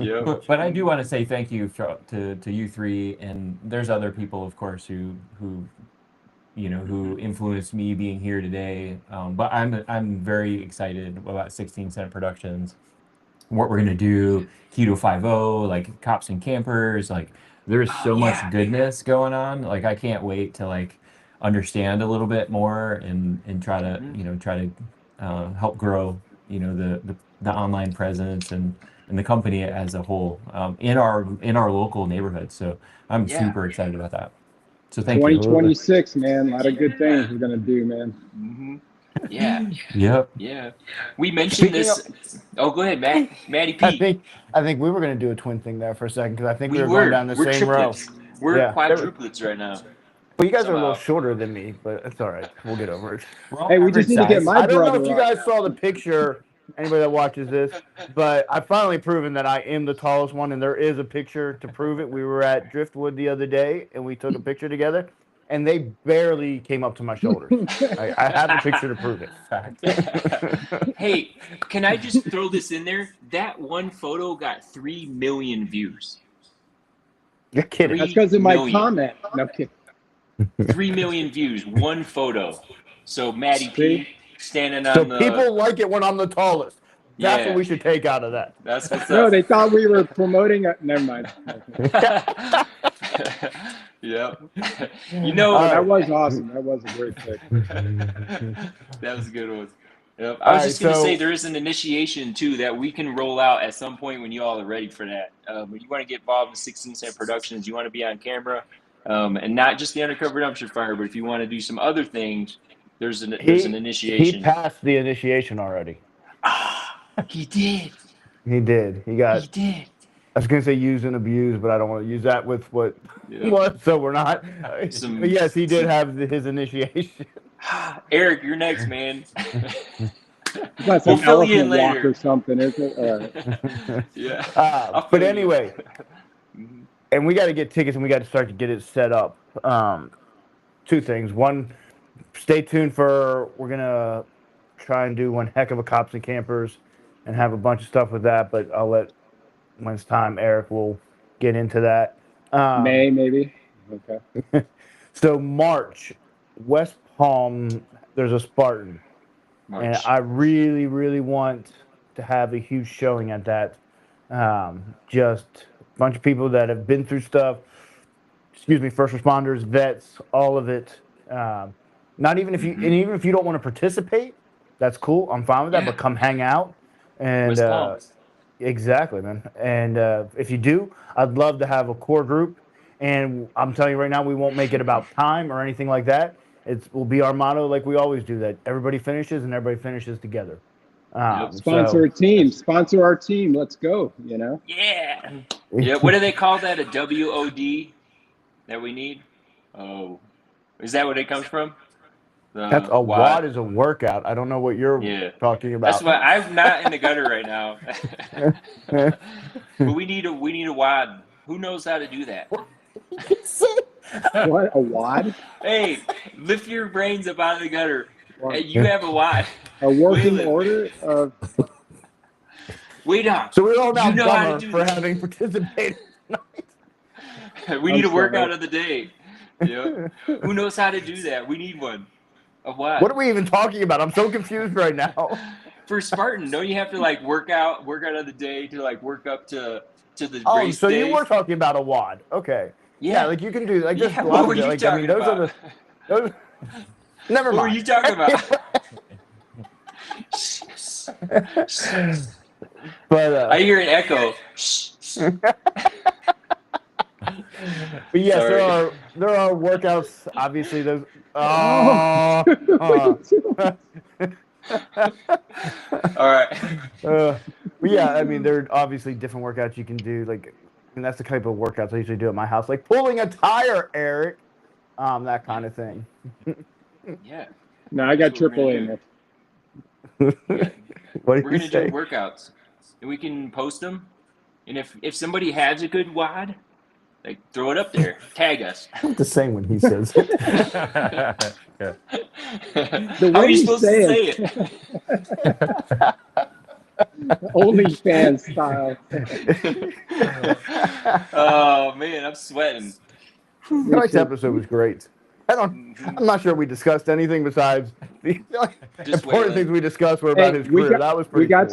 Yeah. But I do want to say thank you to you three, and there's other people, of course, who influenced me being here today. But I'm very excited about 16 Cent Productions, what we're gonna do, Keto 5-0, like Cops and Campers, like there's so much goodness going on. Like I can't wait to like understand a little bit more and try to help grow the online presence and the company as a whole in our local neighborhood. So I'm super excited about that. So thank 2026, man. A lot of good things we're gonna do, man. Mm-hmm. Yeah. Yep. Yeah. We mentioned go ahead, Matty P. I think we were going to do a twin thing there for a second because I think we were going down the We're same row. We're quadruplets right now. Well, you guys are a little shorter than me, but it's all right. We'll get over it. Hey, we just need to get my brother. I don't know if you guys saw the picture, anybody that watches this, but I've finally proven that I am the tallest one, and there is a picture to prove it. We were at Driftwood the other day, and we took a picture together. And they barely came up to my shoulders. I have a picture to prove it. Hey, can I just throw this in there? That one photo got 3 million views. You're kidding. That's because of my 3 million. comment. No kidding. 3 million views, one photo. So Matty See? P standing So on the. people like it when I'm the tallest. That's Yeah. what we should take out of that. That's what's No, up. they thought we were promoting. Never mind. Yep. You know, That was awesome. That was a great pick. that was a good one. Yep. I All was right, just going to so- say there is an initiation too that we can roll out at some point when you all are ready for that. When you want to get involved in 16 Cent Productions, you want to be on camera, and not just the Undercover Dumpster Fire, but if you want to do some other things, there's an initiation. He passed the initiation already. He did. He did. He got. He did. I was gonna say use and abuse, but I don't want to use that with what. Yeah. What? So we're not. Some- But yes, he did have his initiation. Eric, you're next, man. It's not some We'll fill you in elephant walk later. or something, is it? All right. Yeah. I'll But fill you. anyway, and we got to get tickets and we got to start to get it set up. Two things. One, stay tuned for, we're going to try and do one heck of a Cops and Campers and have a bunch of stuff with that, but I'll let, when it's time, Eric will get into that. May, maybe. Okay. So March, West Palm, there's a Spartan. March. And I really, really want to have a huge showing at that. Just a bunch of people that have been through stuff. Excuse me, first responders, vets, all of it. Not even if you, and even if you don't want to participate, that's cool. I'm fine with that. Yeah. But come hang out. And West Palm. exactly, man. And if you do, I'd love to have a core group. And I'm telling you right now, we won't make it about time or anything like that. It will be our motto, like we always do, that everybody finishes and everybody finishes together. Sponsor a team. Sponsor our team. Let's go. You know. Yeah. Yeah. What do they call that? A WOD that we need? Oh, is that what it comes from? That's a WOD is a workout. I don't know what you're talking about. That's what I'm not in the gutter right now. But we need a WOD. Who knows how to do that? What, a wad? Hey, lift your brains up out of the gutter. Wow. Hey, you have a WOD. A working Waylon. order of. Wait up. So we're all now You know how to dumber do for this. having participated tonight. We need a I'm workout sorry. of the day. Yeah. Who knows how to do that? We need one. A WOD. What are we even talking about? I'm so confused right now. For Spartan, don't you have to like work out of the day to like work up to the Oh, race so day? you were talking about a WOD. Okay. Yeah, like you can do like just Yeah, a what lot were of you like talking those about? are the those never What were mind. you talking about? But I hear an echo. but yes, Sorry. there are workouts. Obviously, those. Oh. All right. But yeah, I mean, there are obviously different workouts you can do. Like, and that's the type of workouts I usually do at my house, like pulling a tire, Eric. That kind of thing. Yeah. No, I got That's what triple we're A. gonna Nick. Yeah. What did We're you gonna say? do workouts, and we can post them. And if somebody has a good WOD, like throw it up there, tag us. The same when he says it. Yeah. The How are way you you supposed to say say it. it? OnlyFans style. Oh man, I'm sweating. Tonight's episode was great. I'm not sure we discussed anything besides the Just important Waylon. things we discussed were about Hey, his career. That was pretty cool.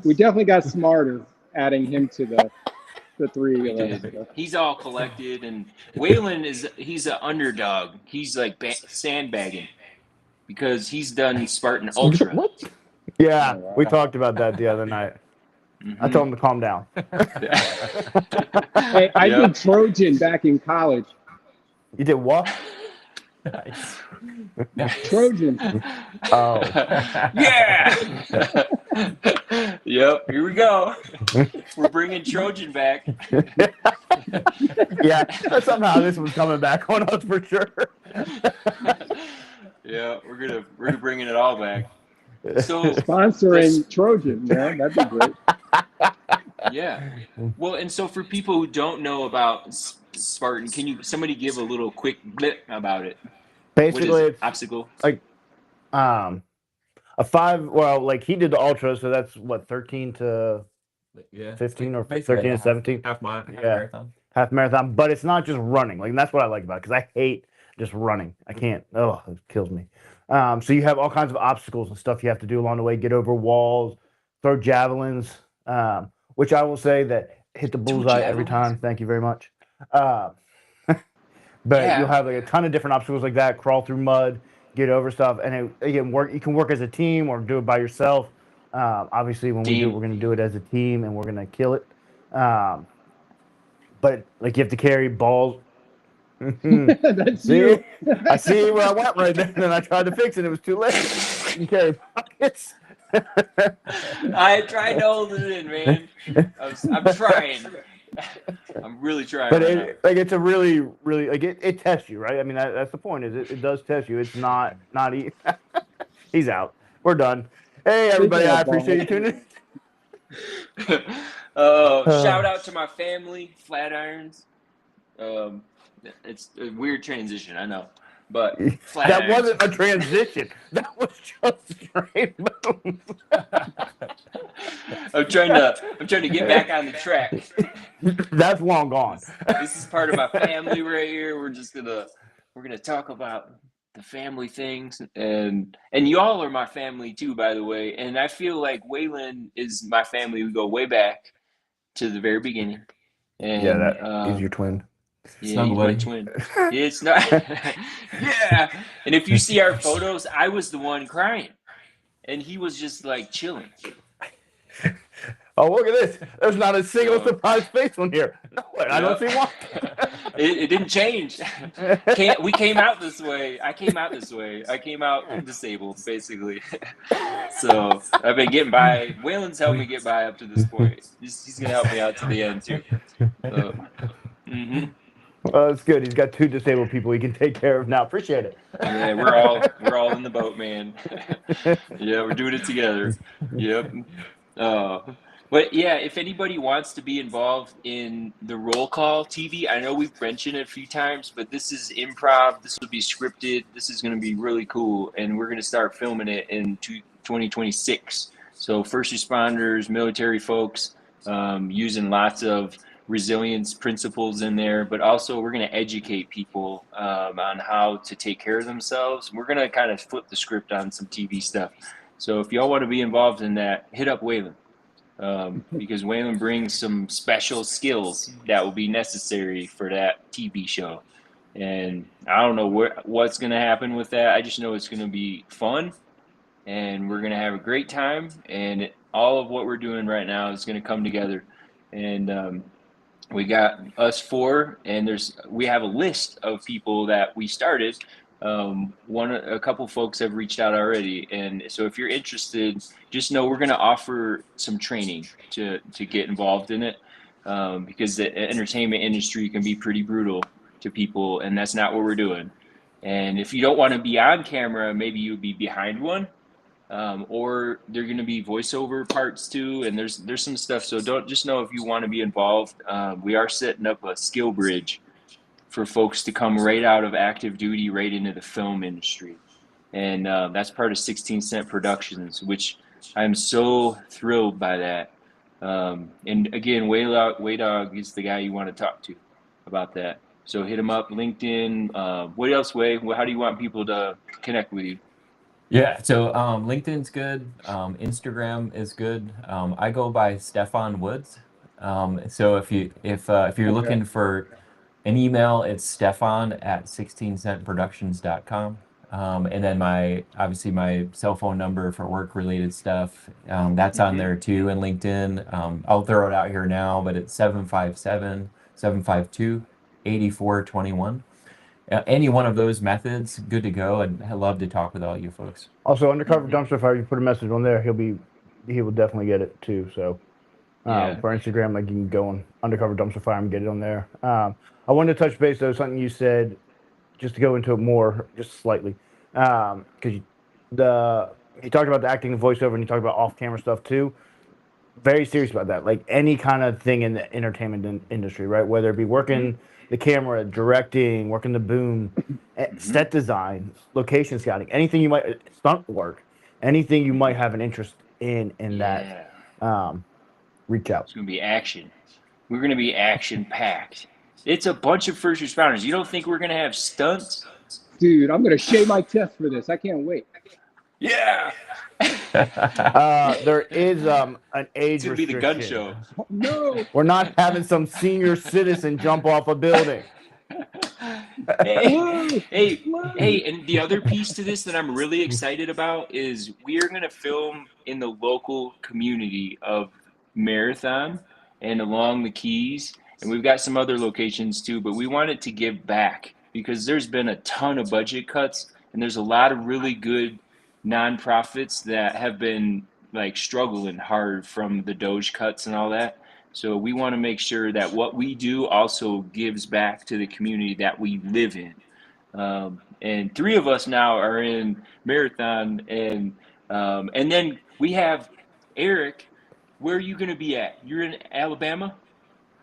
We definitely got smarter adding him to the three. We did. He's all collected, and Waylon he's an underdog. He's like sandbagging because he's done Spartan Ultra. What? Yeah, we talked about that the other night. I told him to calm down. Hey, I Yep. did Trojan back in college. You did what? Nice. Trojan. Oh, Yeah. Yep. Here we go. We're bringing Trojan back. yeah. Somehow this was coming back on us for sure. Yeah, we're bringing it all back. So Sponsoring Trojan, man. That'd be great. yeah. Well, and so for people who don't know about Spartan, can somebody give a little quick blip about it? Basically, What is it's obstacle? a 5. Well, like he did the ultra, so that's what 13 to Yeah. 15 or Basically 13 to 17. half mile, half Yeah. marathon. half marathon, but it's not just running. Like, and that's what I like about it, because I hate just running. I can't. Oh, it kills me. So you have all kinds of obstacles and stuff you have to do along the way. Get over walls, throw javelins, which I will say that hit the bullseye every time. Thank you very much. But you'll have like a ton of different obstacles like that. Crawl through mud, get over stuff, and again, you can work as a team or do it by yourself. Obviously, when we do it, we're going to do it as a team, and we're going to kill it. But like, you have to carry balls. That's you. I see where I went right there, and then I tried to fix it. It was too late. You can carry pockets. I tried to hold it in, man. I'm trying. I'm really trying. But it's a really, really, like, it tests you, right? I mean, that's the point. Is it does test you. It's not he's out. We're done. Hey, everybody, I appreciate you tuning in. Shout out to my family, Flatirons. It's a weird transition, I know, but that wasn't a transition. That was just straight boom. I'm trying to get back on the track. That's long gone. This is part of my family right here. We're gonna talk about the family things, and you all are my family too, by the way. And I feel like Waylon is my family. We go way back to the very beginning. And yeah, that is your twin. Yeah, he's my twin. It's not. Yeah. And if you see our photos, I was the one crying, and he was just like chilling. Oh, look at this! There's not a single surprise face on here. No, I don't see one. It didn't change. We came out this way. I came out this way. I came out disabled, basically. So I've been getting by. Waylon's helped me get by up to this point. He's gonna help me out to the end too. So, Well, it's good. He's got 2 disabled people he can take care of now. Appreciate it. Yeah, we're all in the boat, man. Yeah, we're doing it together. Yep. But yeah, if anybody wants to be involved in the roll call TV, I know we've mentioned it a few times, but this is improv. This will be scripted. This is going to be really cool, and we're going to start filming it in 2026. So first responders, military folks, using lots of resilience principles in there, but also we're going to educate people on how to take care of themselves. We're going to kind of flip the script on some TV stuff. So if y'all want to be involved in that, hit up Waylon, because Waylon brings some special skills that will be necessary for that TV show. And I don't know what's going to happen with that. I just know it's going to be fun, and we're going to have a great time, and all of what we're doing right now is going to come together. And we got us 4, and we have a list of people that we started. A couple folks have reached out already, and so if you're interested, just know we're going to offer some training to get involved in it, because the entertainment industry can be pretty brutal to people, and that's not what we're doing. And if you don't want to be on camera, maybe you'll be behind one. Or they're going to be voiceover parts too, and there's some stuff. So just know if you want to be involved, we are setting up a skill bridge for folks to come right out of active duty right into the film industry, and that's part of 16 Cent Productions, which I'm so thrilled by that. And again, Waydog is the guy you want to talk to about that. So hit him up, LinkedIn. What else, Way? How do you want people to connect with you? Yeah, so LinkedIn's good. Instagram is good. I go by Stefan Woods. So if you're looking for an email, it's stefan@16centproductions.com. And then my cell phone number for work related stuff, that's on there too, and LinkedIn. I'll throw it out here now, but it's 757-752-8421. Any one of those methods, good to go, and I'd love to talk with all you folks. Also, Undercover Dumpster Fire, you put a message on there, he will definitely get it too. So for Instagram, like, you can go on Undercover Dumpster Fire and get it on there. I wanted to touch base though, something you said, just to go into it more, just slightly, because you talked about the acting and voiceover, and you talked about off-camera stuff too. Very serious about that, like any kind of thing in the entertainment industry, right? Whether it be working the camera, directing, working the boom, set design, location scouting, anything you might, stunt work, anything you might have an interest in that, reach out. It's going to be action. We're going to be action packed. It's a bunch of first responders. You don't think we're gonna have stunts? Dude, I'm gonna shave my chest for this. I can't wait. Yeah. There is an age It's gonna be the gun restriction. show. Oh, no. We're not having some senior citizen jump off a building. Hey, and the other piece to this that I'm really excited about is we are gonna film in the local community of Marathon and along the Keys, and we've got some other locations too, but we wanted to give back because there's been a ton of budget cuts, and there's a lot of really good nonprofits that have been like struggling hard from the Doge cuts and all that. So we want to make sure that what we do also gives back to the community that we live in. And 3 of us now are in Marathon, and then we have Eric. Where are you going to be at? You're in Alabama?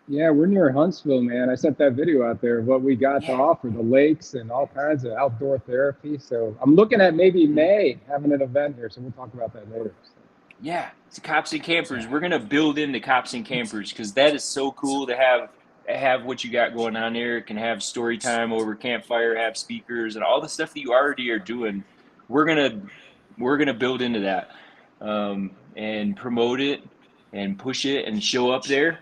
Yeah, we're near Huntsville, man. I sent that video out there of what we got to offer, the lakes and all kinds of outdoor therapy. So I'm looking at maybe May having an event here. So we'll talk about that later. Yeah, it's Cops and Campers. We're going to build into Cops and Campers because that is so cool to have what you got going on, Eric, and have story time over campfire, have speakers, and all the stuff that you already are doing. We're gonna build into that and promote it and push it and show up there.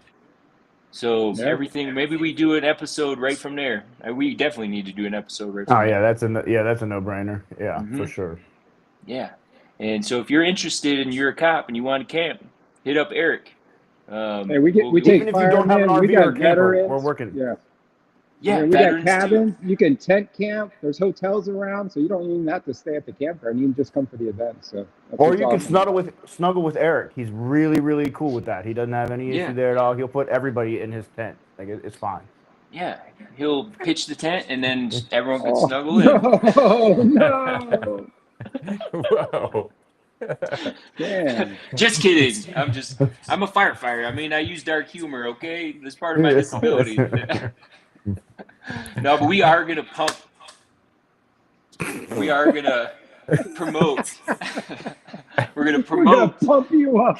So everything, maybe we do an episode right from there. We definitely need to do an episode right from there. Yeah, that's a no-brainer. Yeah, for sure. Yeah, and so if you're interested and you're a cop and you want to camp, hit up Eric. Hey, we take even if you don't have an firemen, we RV or got camper, veterans. we're working. Yeah, we got veterans cabins. too. You can tent camp. There's hotels around, so you don't even have to stay at the campground. You can just come for the event. So or you can snuggle with Eric. He's really, really cool with that. He doesn't have any issue there at all. He'll put everybody in his tent. Like it's fine. Yeah, he'll pitch the tent and then everyone can snuggle in. No. Whoa. Damn. Just kidding. I'm a firefighter. I mean, I use dark humor, okay? That's part of my disability. No, but we are gonna pump. We are gonna promote. We're gonna promote. Pump you up.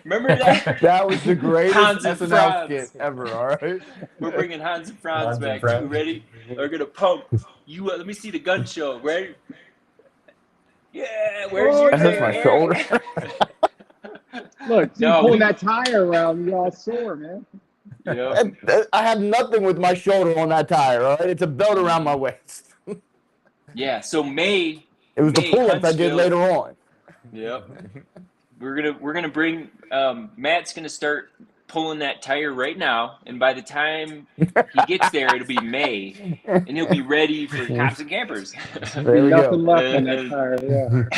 Remember that? That was the greatest Hans and SNL Franz. skit ever. All right. We're bringing Hans and Franz Hans and back. Franz. You ready? We're gonna pump. You let me see the gun show. Ready? Yeah. Where's your That hurts my shoulder. Look, pulling that tire around, you all sore, man. Yep. I have nothing with my shoulder on that tire. All right, it's a belt around my waist. Yeah. So May. It was the pull-ups I did Huntsville. later on. Yep. We're gonna bring Matt's gonna start pulling that tire right now, and by the time he gets there, it'll be May, and he'll be ready for Cops and Campers. There we Nothing go. left on that tire.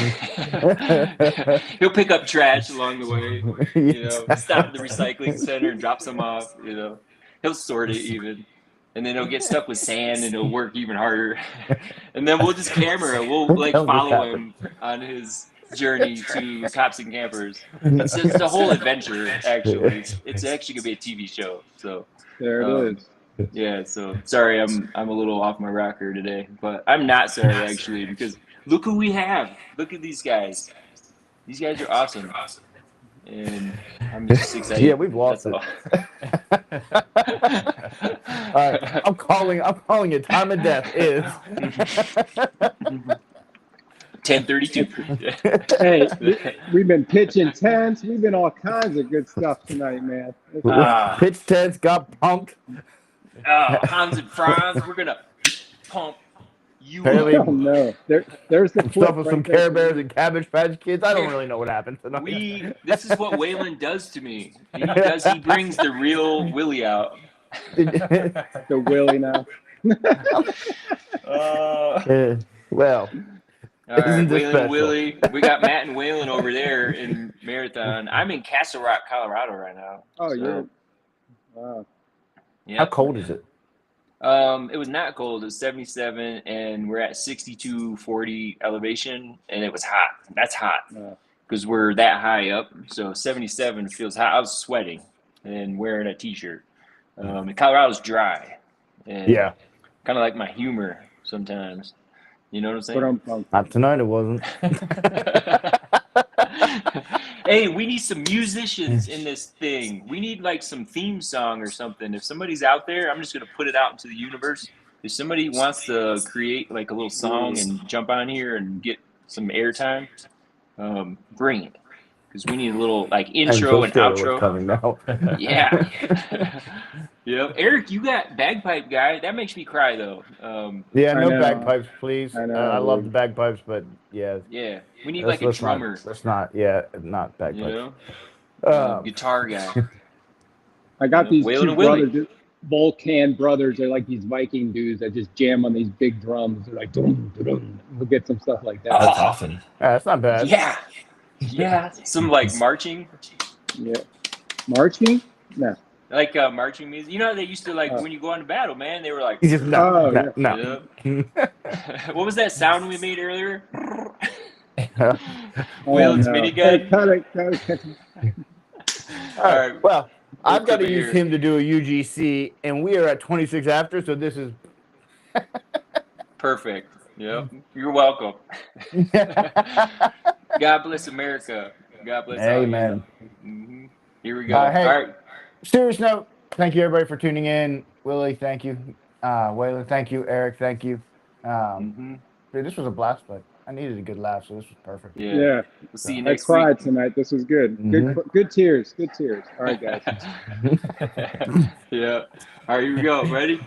Yeah. He'll pick up trash along the way. You know, stop at the recycling center and drop some off. You know, he'll sort it even. And then he'll get stuck with sand and he'll work even harder. And then we'll just camera. We'll like follow him on his journey to Cops and Campers. It's the whole adventure, actually. It's actually gonna be a TV show. So There it is. yeah. So sorry, I'm a little off my rocker today, but I'm not sorry actually because look who we have. Look at these guys. These guys are awesome. And I'm just excited. Yeah, we've lost it. All right, I'm calling it. Time of death is 10:32. Hey, we've been pitching tents. We've been all kinds of good stuff tonight, man. Pitch tents got pumped. Hans and Franz, we're gonna pump you Apparently- up. Oh no, there's the clip Stuff with some right there. Care Bears and Cabbage Patch Kids. I don't really know what happened tonight. This is what Waylon does to me. He brings the real Willy out. The Willy now. Well, All right, Isn't this Waylon, special? Willy. We got Matt and Waylon over there in Marathon. I'm in Castle Rock, Colorado right now. Oh, so, yeah. Wow. yeah. how cold is it? It was not cold. It was 77, and we're at 6240 elevation, and it was hot. That's hot Yeah. because we're that high up. So 77 feels hot. I was sweating and wearing a t-shirt. And Colorado's dry. And Yeah, kind of like my humor sometimes. You know what I'm saying? But not tonight. It wasn't. Hey, we need some musicians in this thing. We need like some theme song or something. If somebody's out there, I'm just gonna put it out into the universe. If somebody wants to create like a little song and jump on here and get some airtime, bring it. Because we need a little like intro and outro. Coming now. Yeah. Yep. Eric, you got bagpipe guy. That makes me cry though. Yeah, no I know. bagpipes, please. I know, I love the dude. bagpipes, but yeah. Yeah. We need like a drummer. Let's not. Yeah, not You bagpipes. know? Guitar guy. I got these Waylon two and Willy. brothers, Volcan brothers. They're like these Viking dudes that just jam on these big drums. They're like, dum, dum, dum. We'll get some stuff like that. Oh, that's awesome. That's not bad. Yeah. Yeah. Some like marching. Yeah. Marching? No. Like marching music. You know how they used to like when you go on to battle, man, they were like You just Oh, no, no. what was that sound we made earlier? Oh, Waylon's no. minigun. Hey, cut it. All right. Well, I've got to over use here. him to do a UGC, and we are at 26 after, so this is. Perfect. Yep. You're welcome. God bless America. God bless all you. Amen. Mm-hmm. Here we go. Hey, All right. serious note, thank you everybody for tuning in. Willie, thank you. Waylon, thank you. Eric, thank you. Dude, this was a blast, but I needed a good laugh, so this was perfect. Yeah. Yeah. We'll see you I next cried week. tonight. This was good. Mhm. Good tears. Good tears. All right, guys. Yeah. All right, here we go. Ready?